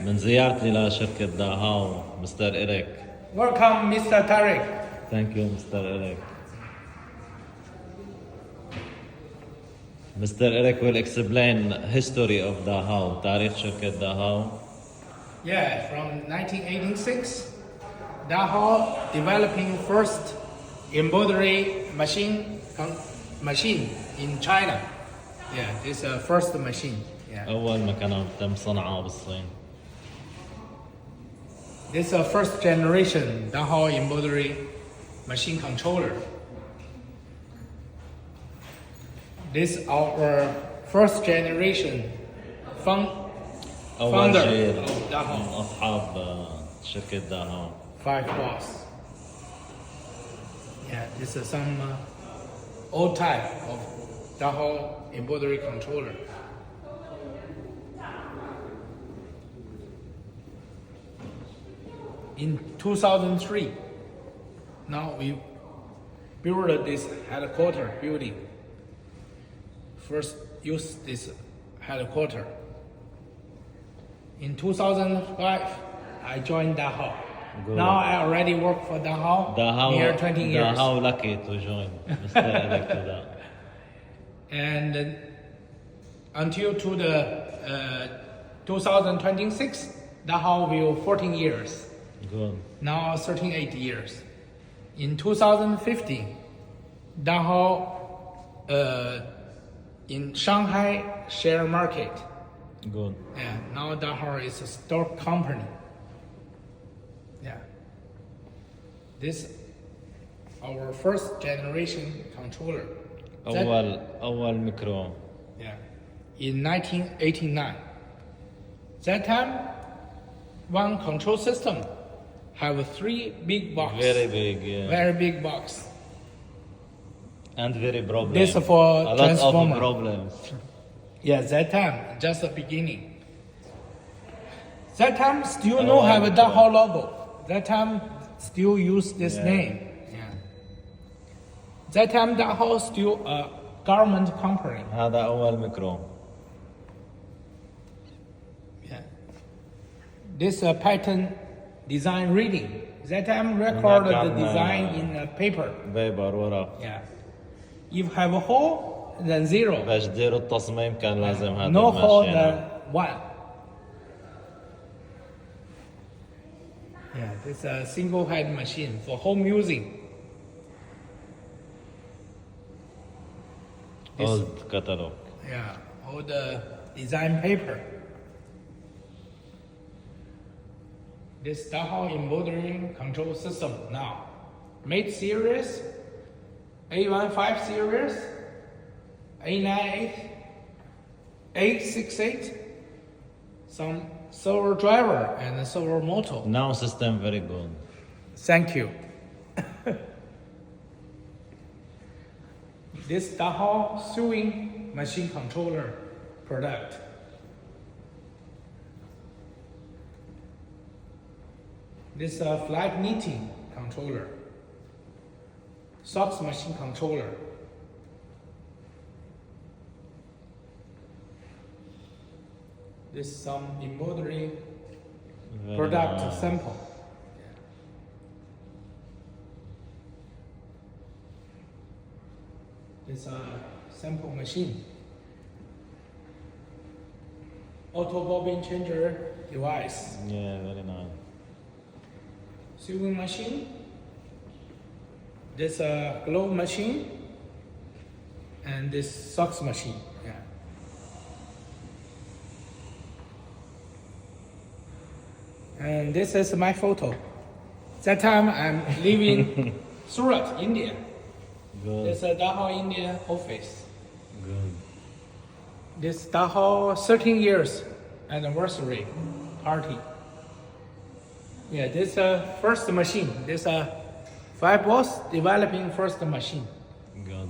من زيارتي لشركة داهاو مستر إريك. Welcome, Mr. Tarek. Thank you, Mr. Eric. Mr. Eric will explain history of Dahao, تاريخ شركة داهاو. Yeah, from 1986, Dahao developing first embroidery machine in China. Yeah, this is first machine. Yeah. أول ما كان تم صنعه بالصين. This is first generation Dahao embroidery machine controller. This our first generation أول founder جيل of من Dahao. أصحاب شركة داهاو. 5 boss. Yeah, this is some old type of Dahao embroidery controller. In 2003, now we built this headquarter building. First use this headquarter. In 2005, I joined Dahao. Good. Now I already work for Dahao near 20 years. Dahao lucky to join Mr. Eric to that. And until to the 2026, Dahao will 14 years. Good. Now 38 years. In 2015, Dahao in Shanghai share market. Good. Yeah, now Dahao is a stock company. Yeah. This our first generation controller. أول ميكرو. Yeah. In 1989. That time, one control system have 3 big box. Very big, yeah. Very big box. And very problem. This for a lot transformer. of problems. Yeah, that time, just the beginning. That time still no have a Dahao logo. That time still use this name. Yeah. That time Dahao still a government company. هذا أول ميكرو. Yeah. This pattern design reading. That time record the design in a paper. بيبر ورق. Yeah. If have a hole, then 0. باش تديروا التصميم كان لازم هذا No hole, الماشي then هنا. 1. Yeah, this is a single head machine for home using. Old catalog. Yeah, all the design paper. This Dahao embroidery control system now. Mate series, A15 series, A98, 868, some servo driver and servo motor. Now system very good. Thank you. This Dahao sewing machine controller product. This flag knitting controller. Socks machine controller. This some embroidery Very product nice. sample. This sample machine. Auto bobbin changer device. Yeah, very nice. Sewing machine. This glove machine. And this socks machine. Yeah. And this is my photo. That time I'm living Surat, India. Good. This is Dahao India office. Good. This Dahao 13 years anniversary party. Yeah, this first machine. This 5 boss developing first machine. Good.